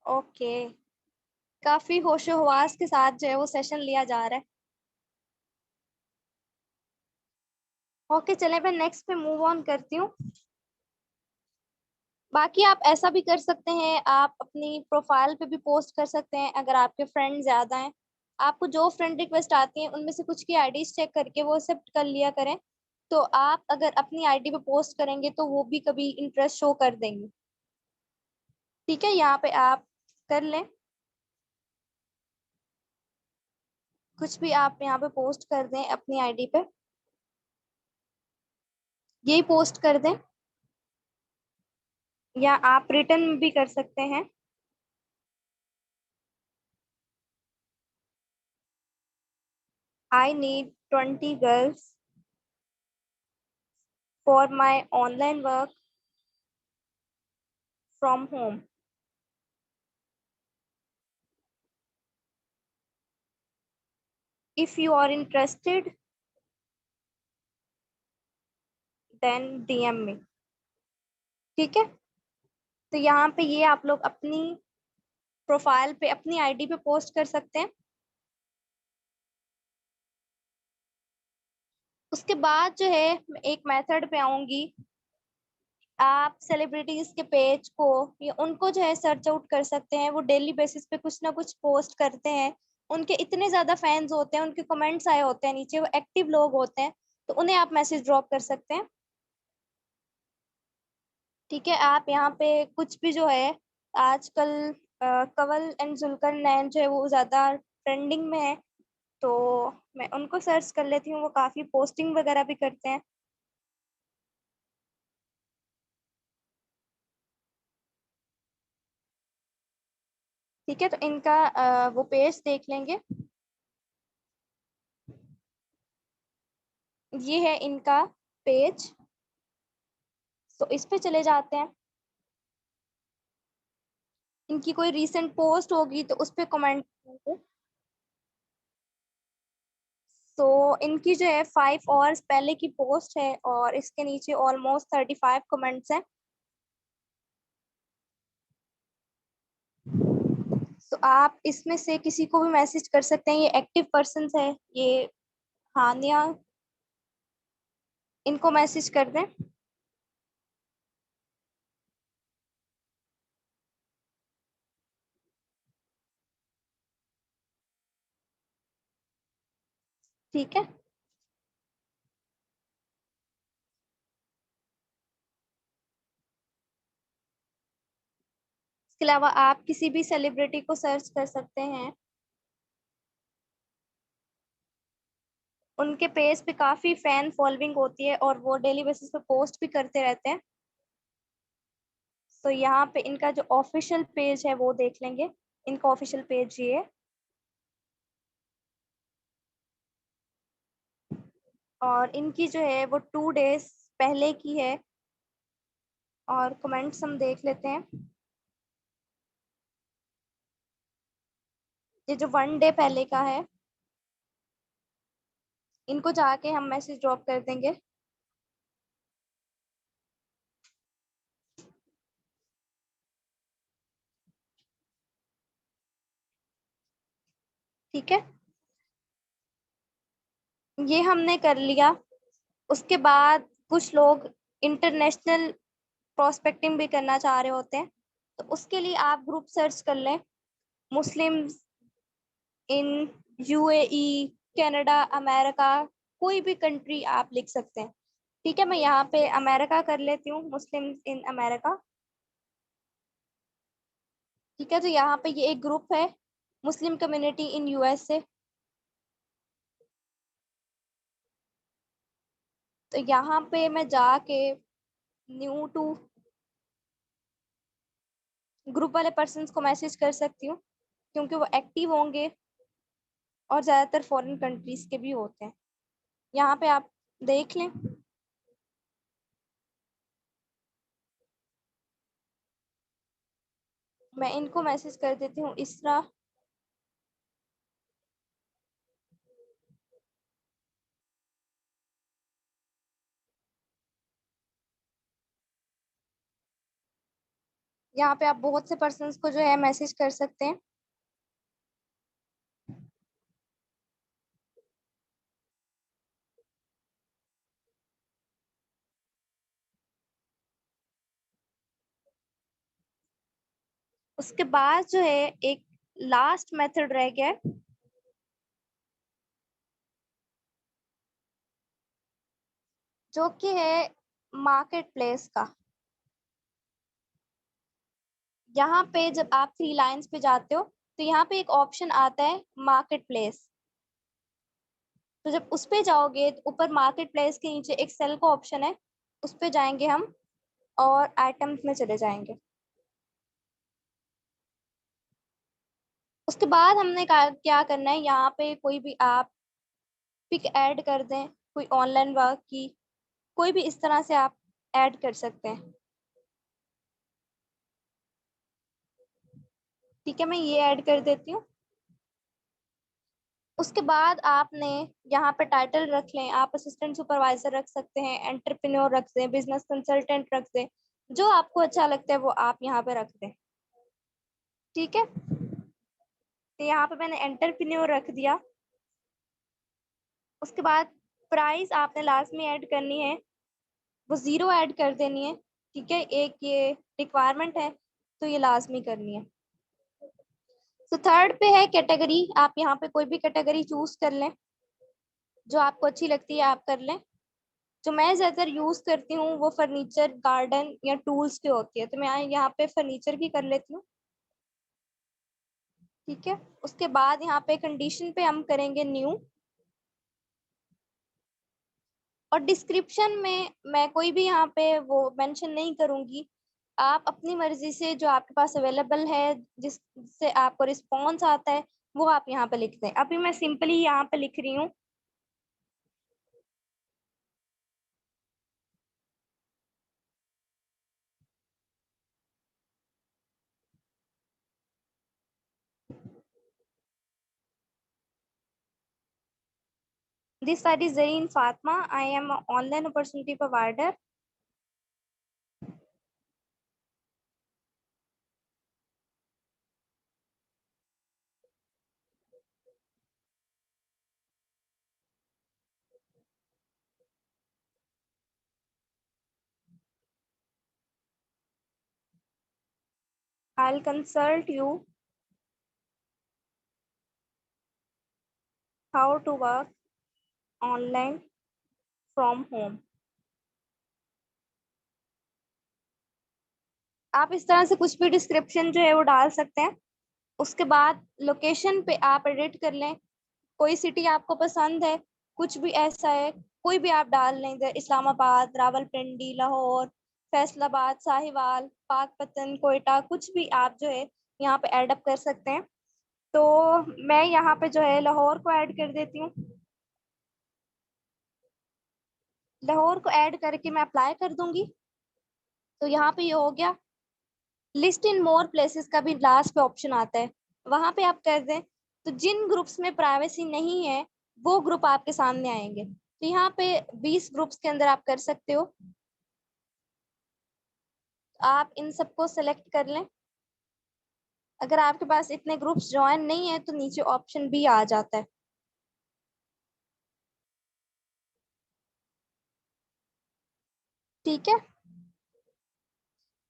ओके। काफी होशो हवास के साथ जो है वो सेशन लिया जा रहा है। ओके, चले मैं नेक्स्ट पे मूव ऑन करती हूँ। बाकी आप ऐसा भी कर सकते हैं, आप अपनी प्रोफाइल पे भी पोस्ट कर सकते हैं अगर आपके फ्रेंड ज्यादा हैं। आपको जो फ्रेंड रिक्वेस्ट आती है उनमें से कुछ की आईडीज चेक करके वो एक्सेप्ट कर लिया करें। तो आप अगर अपनी आईडी पे पोस्ट करेंगे तो वो भी कभी इंटरेस्ट शो कर देंगे। ठीक है, यहाँ पे आप कर लें, कुछ भी आप यहाँ पे पोस्ट कर दें अपनी आईडी पे, यही पोस्ट कर दें, या आप रिटर्न भी कर सकते हैं। I need 20 girls for my online work from home. If you are interested then DM me. ठीक है, तो यहाँ पे ये आप लोग अपनी प्रोफाइल पे अपनी आईडी पे पोस्ट कर सकते हैं। उसके बाद जो है मैं एक मेथड पे आऊंगी, आप सेलिब्रिटीज के पेज को या उनको जो है सर्च आउट कर सकते हैं। वो डेली बेसिस पे कुछ ना कुछ पोस्ट करते हैं। उनके इतने ज्यादा फैंस होते हैं, उनके कमेंट्स आए होते हैं नीचे, वो एक्टिव लोग होते हैं, तो उन्हें आप मैसेज ड्रॉप कर सकते हैं। ठीक है, आप यहाँ पे कुछ भी जो है आजकल कवल एंड जुल्कर नैन जो है वो ज्यादा ट्रेंडिंग में है, तो मैं उनको सर्च कर लेती हूँ। वो काफी पोस्टिंग वगैरह भी करते हैं। ठीक है, तो इनका वो पेज देख लेंगे। ये है इनका पेज, तो इस पे चले जाते हैं। इनकी कोई रीसेंट पोस्ट होगी तो उस पे कमेंट करेंगे। तो इनकी जो है 5 आवर्स पहले की पोस्ट है और इसके नीचे ऑलमोस्ट 35 कमेंट्स हैं। तो आप इसमें से किसी को भी मैसेज कर सकते हैं। ये एक्टिव पर्सन है, ये हानिया, इनको मैसेज कर दें। ठीक है, इसके अलावा आप किसी भी सेलिब्रिटी को सर्च कर सकते हैं। उनके पेज पे काफी फैन फॉलोइंग होती है और वो डेली बेसिस पे पोस्ट भी करते रहते हैं। तो यहाँ पे इनका जो ऑफिशियल पेज है वो देख लेंगे। इनका ऑफिशियल पेज ये है और इनकी जो है वो 2 डेज पहले की है। और कमेंट्स हम देख लेते हैं। ये जो 1 डे पहले का है, इनको जाके हम मैसेज ड्रॉप कर देंगे। ठीक है, ये हमने कर लिया। उसके बाद कुछ लोग इंटरनेशनल प्रोस्पेक्टिंग भी करना चाह रहे होते हैं, तो उसके लिए आप ग्रुप सर्च कर लें। Muslims in UAE, Canada, America, कोई भी कंट्री आप लिख सकते हैं। ठीक है, मैं यहाँ पे अमेरिका कर लेती हूँ, मुस्लिम्स इन अमेरिका। ठीक है, तो यहाँ पे ये एक ग्रुप है, मुस्लिम कम्युनिटी इन यूएसए। तो यहाँ पे मैं जाके न्यू टू ग्रुप वाले पर्सन्स को मैसेज कर सकती हूँ, क्योंकि वो एक्टिव होंगे और ज़्यादातर फॉरेन कंट्रीज के भी होते हैं। यहाँ पे आप देख लें। मैं इनको मैसेज कर देती हूँ इसरा। यहाँ पे आप बहुत से पर्सन्स को जो है मैसेज कर सकते हैं। उसके बाद जो है एक लास्ट मेथड रह गया है, जो कि है मार्केट प्लेस का। यहाँ पे जब आप 3 लाइन्स पे जाते हो तो यहाँ पे एक ऑप्शन आता है मार्केट प्लेस। तो जब उस पे जाओगे तो ऊपर मार्केट प्लेस के नीचे एक सेल का ऑप्शन है, उस पे जाएंगे हम और आइटम्स में चले जाएंगे। उसके बाद हमने क्या करना है, यहाँ पे कोई भी आप पिक ऐड कर दें, कोई ऑनलाइन वर्क की, कोई भी इस तरह से आप ऐड कर सकते हैं। ठीक है, मैं ये ऐड कर देती हूँ। उसके बाद आपने यहाँ पे टाइटल रख लें। आप असिस्टेंट सुपरवाइजर रख सकते हैं, एंटरप्रेन्योर रख दें, बिजनेस कंसल्टेंट रख दें, जो आपको अच्छा लगता है वो आप यहाँ पे रख दें। ठीक है, तो यहाँ पे मैंने एंटरप्रेन्योर रख दिया। उसके बाद प्राइस आपने लास्ट में ऐड करनी है, वो 0 ऐड कर देनी है। ठीक है, एक ये रिक्वायरमेंट है, तो ये लाजमी करनी है। तो थर्ड पे है कैटेगरी। आप यहाँ पे कोई भी कैटेगरी चूज कर लें, जो आपको अच्छी लगती है आप कर लें। जो मैं ज्यादातर यूज करती हूँ वो फर्नीचर, गार्डन या टूल्स की होती है, तो मैं यहाँ पे फर्नीचर की कर लेती हूँ। ठीक है, उसके बाद यहाँ पे कंडीशन पे हम करेंगे न्यू। और डिस्क्रिप्शन में मैं कोई भी यहाँ पे वो मेंशन नहीं करूंगी। आप अपनी मर्जी से जो आपके पास अवेलेबल है, जिससे आपको रिस्पॉन्स आता है, वो आप यहाँ पे लिखते हैं। अभी मैं सिंपली यहाँ पे लिख रही हूँ, this side is Zareen Fatma, I am online opportunity provider. I'll consult you how to work online from home। आप इस तरह से कुछ भी डिस्क्रिप्शन जो है वो डाल सकते हैं। उसके बाद लोकेशन पे आप एडिट कर लें, कोई सिटी आपको पसंद है, कुछ भी ऐसा है, कोई भी आप डाल लें, जैसे इस्लामाबाद, रावलपिंडी, लाहौर, फैसलाबाद, साहिवाल, पाकपतन, कोयटा, कुछ भी आप जो है यहाँ पे ऐड अप कर सकते हैं। तो मैं यहाँ पे जो है लाहौर को ऐड कर देती हूँ। लाहौर को ऐड करके मैं अप्लाई कर दूंगी। तो यहाँ पे ये हो गया। लिस्ट इन मोर प्लेसेस का भी लास्ट पे ऑप्शन आता है, वहां पे आप कर दें, तो जिन ग्रुप्स में प्राइवेसी नहीं है वो ग्रुप आपके सामने आएंगे। तो यहाँ पे 20 ग्रुप्स के अंदर आप कर सकते हो। आप इन सबको सेलेक्ट कर लें। अगर आपके पास इतने ग्रुप्स ज्वाइन नहीं है तो नीचे ऑप्शन भी आ जाता है। ठीक है,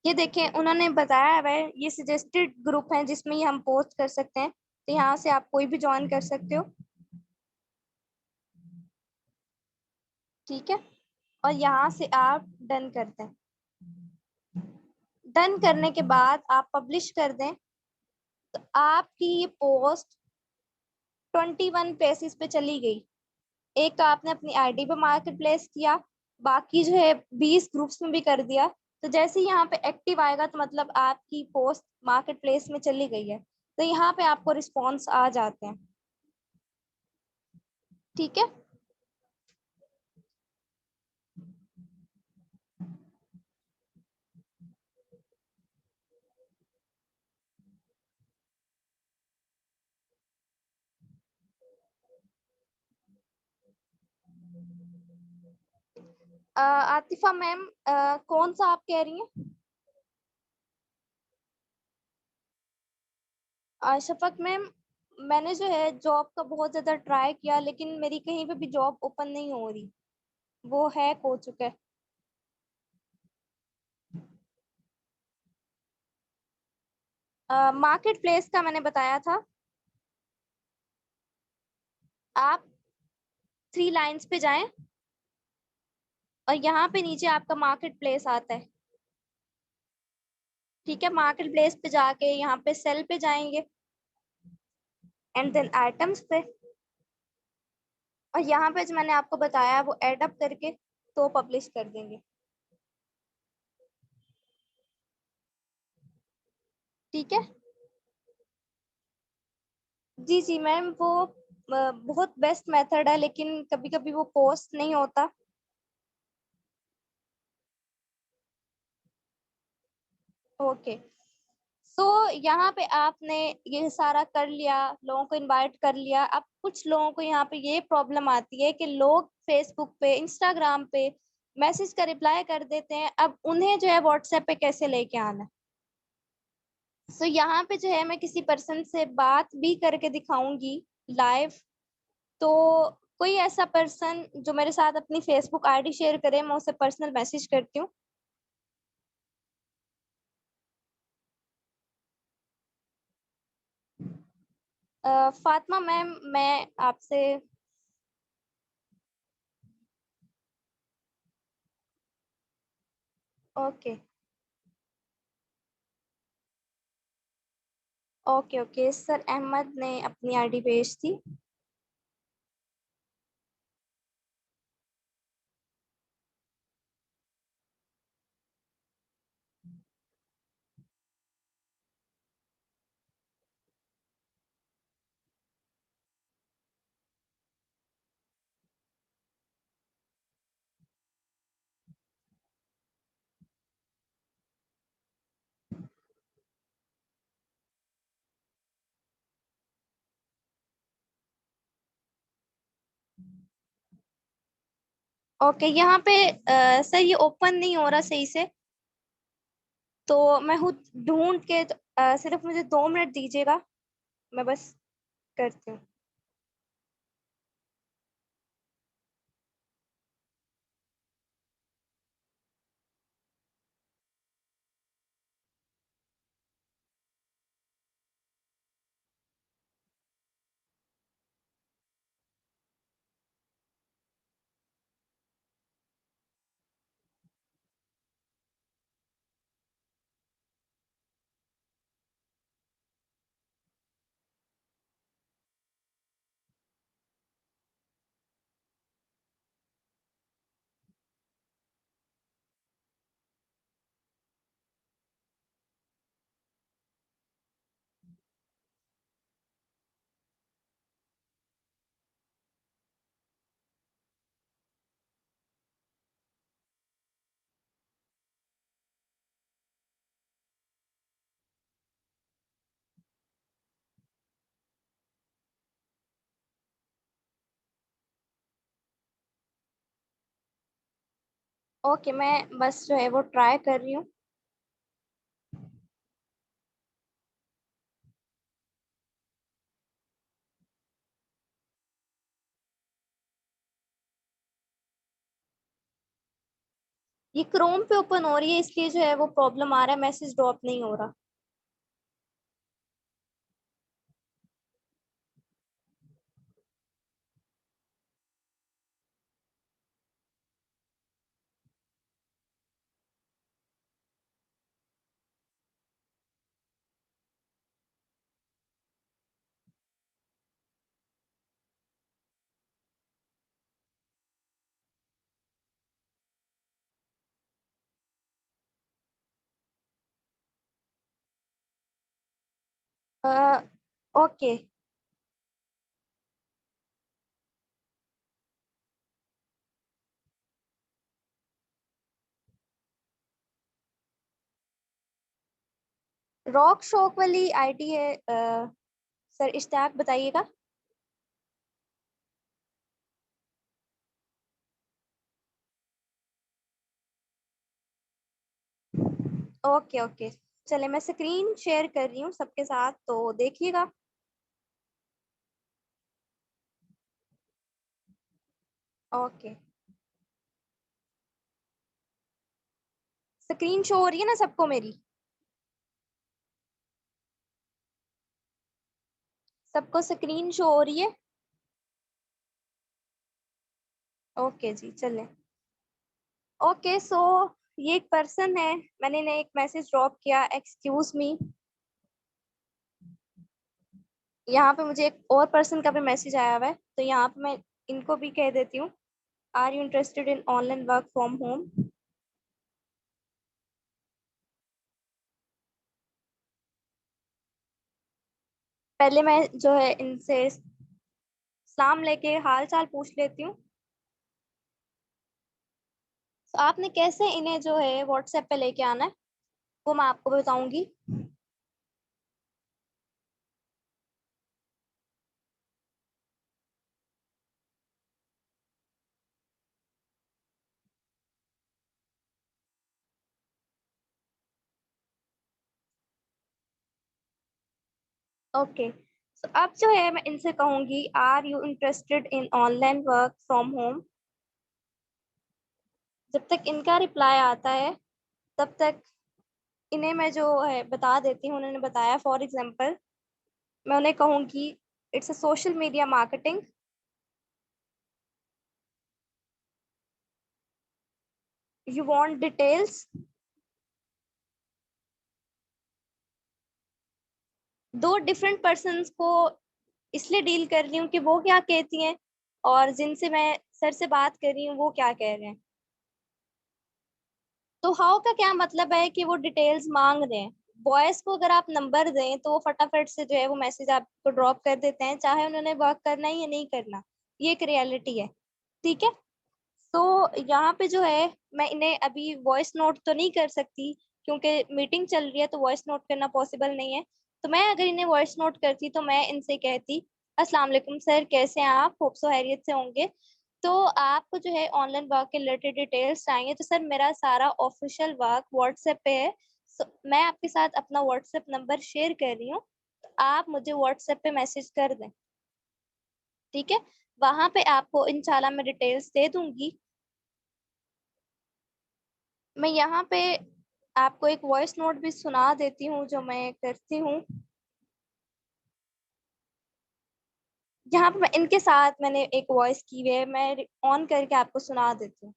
ये देखें उन्होंने बताया है ये सजेस्टेड ग्रुप है जिसमें ये हम पोस्ट कर सकते हैं, तो यहाँ से आप कोई भी ज्वाइन कर सकते हो। ठीक है, और यहाँ से आप डन करते हैं। डन करने के बाद आप पब्लिश कर दें, तो आपकी ये पोस्ट 21 प्लेसेस पे चली गई। एक तो आपने अपनी आईडी पे मार्केट प्लेस किया, बाकी जो है 20 ग्रुप्स में भी कर दिया। तो जैसे ही यहाँ पे एक्टिव आएगा तो मतलब आपकी पोस्ट मार्केट प्लेस में चली गई है, तो यहाँ पे आपको रिस्पॉन्स आ जाते हैं। ठीक है, आतिफा मैम, कौन सा आप कह रही हैं? शफक मैम, मैंने जो है जॉब का बहुत ज्यादा ट्राई किया, लेकिन मेरी कहीं पे भी जॉब ओपन नहीं हो रही, वो हैक हो चुका है। मार्केट प्लेस का मैंने बताया था। आप 3 लाइंस पे जाएं, और यहाँ पे नीचे आपका मार्केट प्लेस आता है। ठीक है, मार्केट प्लेस पे जाके यहाँ पे सेल पे जाएंगे, एंड देन आइटम्स पे, और यहाँ पे जो मैंने आपको बताया वो एड अप करके तो पब्लिश कर देंगे। ठीक है, जी जी मैम, वो बहुत बेस्ट मेथड है, लेकिन कभी कभी वो पोस्ट नहीं होता। ओके, सो यहाँ पे आपने ये सारा कर लिया, लोगों को इनवाइट कर लिया। अब कुछ लोगों को यहाँ पे ये प्रॉब्लम आती है कि लोग फेसबुक पे, इंस्टाग्राम पे मैसेज का रिप्लाई कर देते हैं, अब उन्हें जो है व्हाट्सएप पे कैसे लेके आना है। सो यहाँ पे जो है मैं किसी पर्सन से बात भी करके दिखाऊंगी लाइव। तो कोई ऐसा पर्सन जो मेरे साथ अपनी फेसबुक आईडी शेयर करे, मैं उसे पर्सनल मैसेज करती हूँ। फातिमा मैम, मैं आपसे। Okay okay okay sir, Ahmed ने अपनी आईडी भेज दी। ओके, यहाँ पे सर ये ओपन नहीं हो रहा सही से, तो मैं खुद ढूंढ के सिर्फ मुझे 2 मिनट दीजिएगा, मैं बस करती हूँ। ओके, मैं बस जो है वो ट्राई कर रही हूँ। ये क्रोम पे ओपन हो रही है, इसलिए जो है वो प्रॉब्लम आ रहा है, मैसेज ड्रॉप नहीं हो रहा। ओके। रॉक शॉक वाली आईडी है सर, इश्तियाक बताइएगा। ओके ओके, चले मैं स्क्रीन शेयर कर रही हूँ सबके साथ, तो देखिएगा। ओके, स्क्रीन शो हो रही है ना सबको मेरी? सबको स्क्रीन शो हो रही है? ओके जी, चले। ओके सो, ये एक पर्सन है, मैंने इन्हें एक मैसेज ड्रॉप किया, एक्सक्यूज मी। यहाँ पे मुझे एक और पर्सन का भी मैसेज आया हुआ है, तो यहाँ पे मैं इनको भी कह देती हूँ, are you interested in online work from home. पहले मैं जो है इनसे सलाम लेके हाल चाल पूछ लेती हूँ। तो आपने कैसे इन्हें जो है व्हाट्सएप पे लेके आना है, वो मैं आपको बताऊंगी। ओके, तो अब जो है मैं इनसे कहूंगी, are you interested in online work from home. जब तक इनका रिप्लाई आता है, तब तक इन्हें मैं जो है बता देती हूँ, उन्होंने बताया फॉर एग्जांपल, मैं उन्हें कहूंगी, It's a social media marketing. You want details? दो डिफरेंट पर्सन्स को इसलिए डील कर रही हूँ कि वो क्या कहती हैं और जिनसे मैं सर से बात कर रही हूँ वो क्या कह रहे हैं। तो हाउ का क्या मतलब है कि वो डिटेल्स मांग रहे हैं। बॉयज को अगर आप नंबर दें तो वो फटाफट से जो है वो मैसेज आपको ड्रॉप कर देते हैं, चाहे उन्होंने वर्क करना है या नहीं करना। ये एक रियलिटी है। ठीक है। तो यहाँ पे जो है मैं इन्हें अभी वॉइस नोट तो नहीं कर सकती क्योंकि मीटिंग चल रही है, तो वॉइस नोट करना पॉसिबल नहीं है। तो मैं अगर इन्हें वॉइस नोट करती तो मैं इनसे कहती, अस्सलाम वालेकुम सर, कैसे हैं आप, होप सो हैरियत से होंगे। तो आपको जो है ऑनलाइन वर्क के रिलेटेड डिटेल्स चाहिए, तो सर मेरा सारा ऑफिशियल वर्क व्हाट्सएप पे है। मैं आपके साथ अपना व्हाट्सएप नंबर शेयर कर रही हूँ, तो आप मुझे व्हाट्सएप पे मैसेज कर दें। ठीक है। वहां पे आपको इंशाल्लाह मैं डिटेल्स दे दूंगी। मैं यहाँ पे आपको एक वॉइस नोट भी सुना देती हूँ जो मैं करती हूँ। यहाँ पे मैं इनके साथ मैंने एक वॉइस की हुई है, मैं ऑन करके आपको सुना देती हूँ।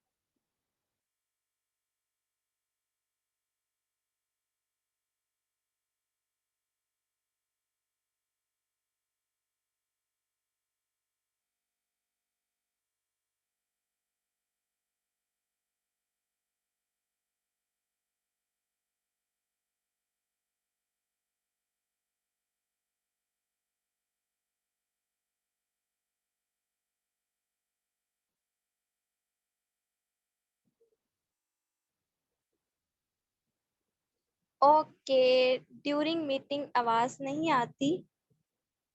ओके। ड्यूरिंग मीटिंग आवाज नहीं आती।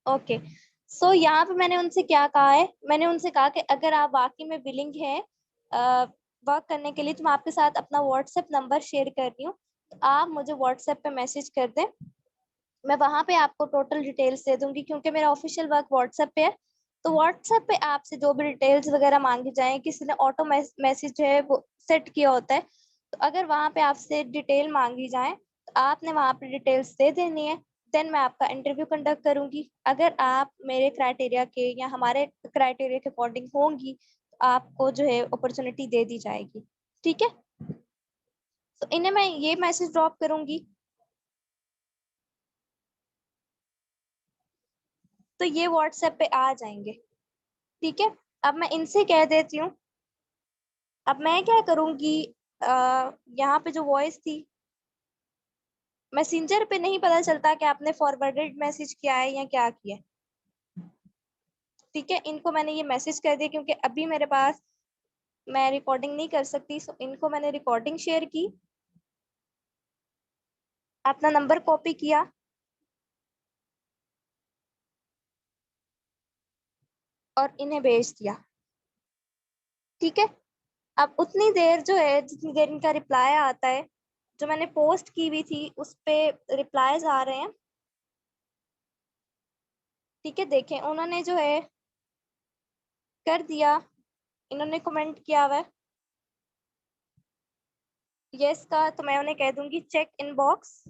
ओके। सो यहाँ पे मैंने उनसे क्या कहा है, मैंने उनसे कहा कि अगर आप वाकई में विलिंग हैं वर्क करने के लिए, तो मैं आपके साथ अपना व्हाट्सएप नंबर शेयर कर रही हूँ, तो आप मुझे व्हाट्सएप पे मैसेज कर दें। मैं वहां पे आपको टोटल डिटेल्स दे दूंगी क्योंकि मेरा ऑफिशियल वर्क व्हाट्सएप पे है। तो व्हाट्सएप पे आपसे जो भी डिटेल्स वगैरह मांगी जाए, किसी ने ऑटो मैसेज जो है वो सेट किया होता है, तो अगर वहां पे आपसे डिटेल मांगी जाए तो आपने वहां पे डिटेल्स दे देनी है। देन मैं आपका इंटरव्यू कंडक्ट करूंगी। अगर आप मेरे क्राइटेरिया के या हमारे क्राइटेरिया के अकॉर्डिंग होंगी तो आपको जो है अपॉर्चुनिटी दे दी जाएगी। ठीक है। तो इन्हें मैं ये मैसेज ड्रॉप करूंगी, तो ये व्हाट्सएप पे आ जाएंगे। ठीक है। अब मैं इनसे कह देती हूँ। अब मैं क्या करूंगी, यहाँ पे जो वॉइस थी, मैसेंजर पे नहीं पता चलता कि आपने फॉरवर्डेड मैसेज किया है या क्या किया है। ठीक है। इनको मैंने ये मैसेज कर दिया क्योंकि अभी मेरे पास, मैं रिकॉर्डिंग नहीं कर सकती, सो इनको मैंने रिकॉर्डिंग शेयर की, अपना नंबर कॉपी किया और इन्हें भेज दिया। ठीक है। अब उतनी देर जो है, जितनी देर इनका रिप्लाई आता है, जो मैंने पोस्ट की हुई थी उस पे रिप्लाईज आ रहे हैं। ठीक है। देखें, उन्होंने जो है कर दिया, इन्होंने कमेंट किया हुआ है यस का, तो मैं उन्हें कह दूंगी चेक इनबॉक्स,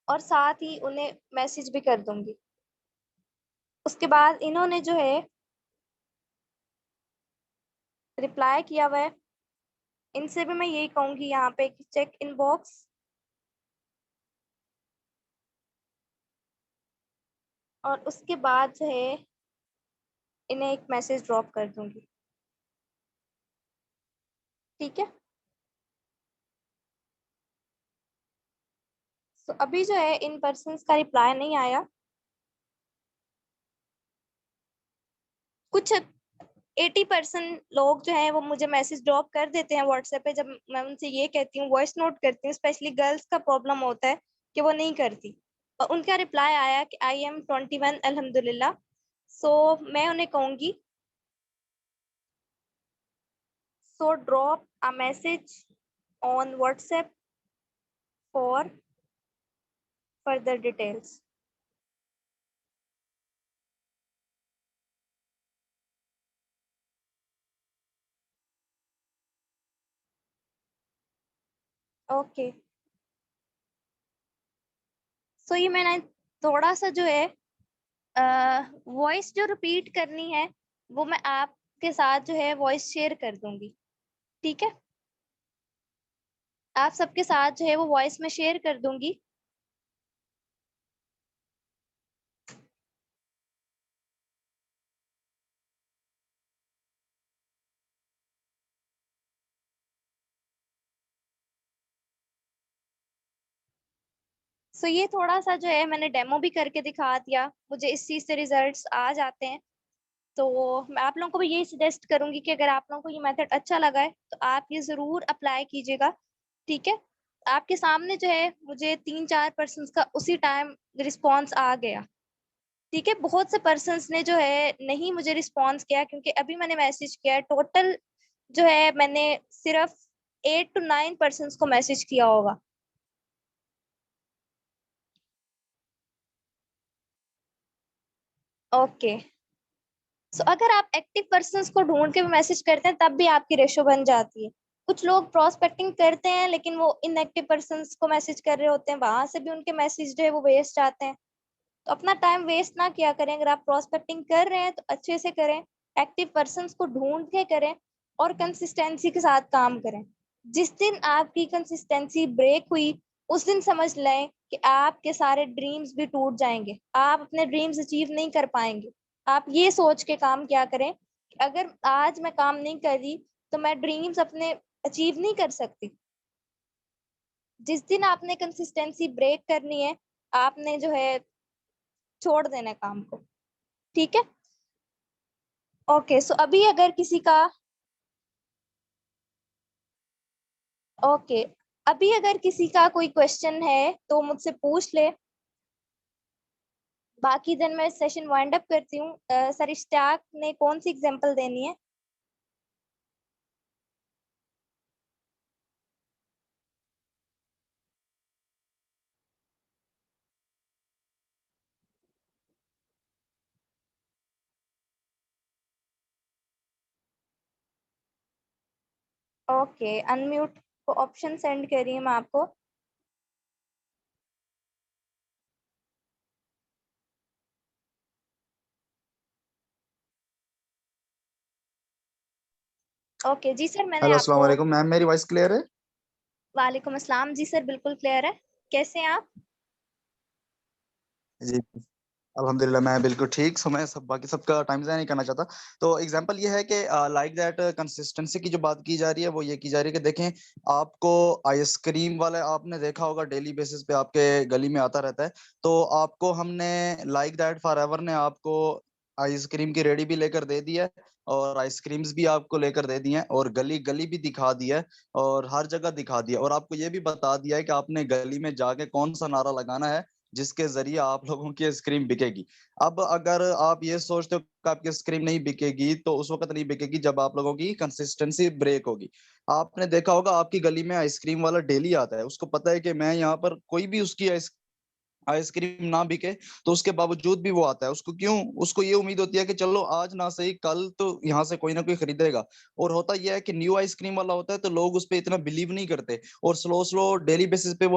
और साथ ही उन्हें मैसेज भी कर दूंगी। उसके बाद इन्होंने जो है रिप्लाई किया हुआ है, इनसे भी मैं यही कहूंगी यहाँ पे कि चेक इनबॉक्स, और उसके बाद जो है इन्हें एक मैसेज ड्रॉप कर दूंगी। ठीक है। तो अभी जो है इन पर्सन का रिप्लाई नहीं आया। कुछ 80% लोग जो है वो मुझे मैसेज ड्रॉप कर देते हैं व्हाट्सएप पे, जब मैं उनसे ये कहती हूँ, वॉइस नोट करती हूँ। स्पेशली गर्ल्स का प्रॉब्लम होता है कि वो नहीं करती। और उनका रिप्लाई आया कि I am 21 अल्हम्दुलिल्लाह। सो मैं उन्हें कहूंगी, so drop a message on WhatsApp for further details. Okay. So ये मैंने थोड़ा सा जो है वॉइस जो रिपीट करनी है वो मैं आपके साथ जो है वॉइस शेयर कर दूंगी, ठीक है? आप सबके साथ जो है वो वॉइस में शेयर कर दूंगी। सो ये थोड़ा सा जो है मैंने डेमो भी करके दिखा दिया, मुझे इस चीज से रिजल्ट्स आ जाते हैं। तो मैं आप लोगों को भी यही सजेस्ट करूंगी कि अगर आप लोगों को ये मेथड अच्छा लगा है तो आप ये जरूर अप्लाई कीजिएगा, ठीक है? आपके सामने जो है मुझे 3-4 पर्सन का उसी टाइम रिस्पॉन्स आ गया, ठीक है? बहुत से पर्सन्स ने जो है नहीं मुझे रिस्पॉन्स किया, क्योंकि अभी मैंने मैसेज किया है। टोटल जो है मैंने सिर्फ 8 to 9 पर्सन्स को मैसेज किया होगा। ओके, सो अगर आप एक्टिव पर्सन्स को ढूंढ के भी मैसेज करते हैं तब भी आपकी रेशो बन जाती है। कुछ लोग प्रोस्पेक्टिंग करते हैं लेकिन वो इनएक्टिव पर्सन्स को मैसेज कर रहे होते हैं, वहां से भी उनके मैसेज जो है वो वेस्ट आते हैं। तो अपना टाइम वेस्ट ना किया करें। अगर आप प्रोस्पेक्टिंग कर रहे हैं तो अच्छे से करें, एक्टिव पर्सन्स को ढूंढ के करें और कंसिस्टेंसी के साथ काम करें। जिस दिन आपकी कंसिस्टेंसी ब्रेक हुई उस दिन समझ लें कि आपके सारे ड्रीम्स भी टूट जाएंगे, आप अपने ड्रीम्स अचीव नहीं कर पाएंगे। आप ये सोच के काम क्या करें कि अगर आज मैं काम नहीं कर रही तो मैं ड्रीम्स अपने अचीव नहीं कर सकती। जिस दिन आपने कंसिस्टेंसी ब्रेक करनी है आपने जो है छोड़ देना है काम को, ठीक है? ओके, सो अभी अगर किसी का ओके अभी अगर किसी का कोई क्वेश्चन है तो मुझसे पूछ ले। बाकी दिन मैं सेशन वाइंड अप करती हूँ। सर इश्तियाक ने कौन सी एग्जांपल देनी है? ओके, अनम्यूट को ऑप्शन सेंड करिए मैं आपको। ओके जी सर, मैंने हेलो, अस्सलाम आपको वालेकुम मैम, मेरी वॉइस क्लियर है? वालेकुम अस्सलाम जी सर, बिल्कुल क्लियर है। कैसे हैं आप? जी, अल्हम्दुलिल्लाह मैं बिल्कुल ठीक। सो मैं सब बाकी सबका टाइम ज़ाया नहीं करना चाहता। तो एग्जांपल ये है कि लाइक दैट कंसिस्टेंसी की जो बात की जा रही है वो ये की जा रही है कि देखें, आपको आइसक्रीम वाला आपने देखा होगा, डेली बेसिस पे आपके गली में आता रहता है। तो आपको हमने लाइक दैट फॉरएवर ने आपको आइसक्रीम की रेडी भी लेकर दे दी है, और आइसक्रीम्स भी आपको लेकर दे दी हैं, और गली गली भी दिखा दिया है, और हर जगह दिखा दिया, और आपको ये भी बता दिया है कि आपने गली में जाके कौन सा नारा लगाना है जिसके जरिए आप लोगों की आइसक्रीम बिकेगी। अब अगर आप ये सोचते हो कि आपकी आइसक्रीम नहीं बिकेगी, तो उस वक्त नहीं बिकेगी जब आप लोगों की कंसिस्टेंसी ब्रेक होगी। आपने देखा होगा, आपकी गली में आइसक्रीम वाला डेली आता है, उसको पता है कि मैं यहाँ पर कोई भी उसकी आइसक्रीम ना बिके, तो उसके बावजूद भी वो आता है। उसको क्यों? उसको ये उम्मीद होती है कि चलो आज ना सही कल तो यहाँ से कोई ना कोई खरीदेगा। और होता यह है कि न्यू आइसक्रीम वाला होता है तो लोग उस पर इतना बिलीव नहीं करते, और स्लो स्लो डेली बेसिस पे वो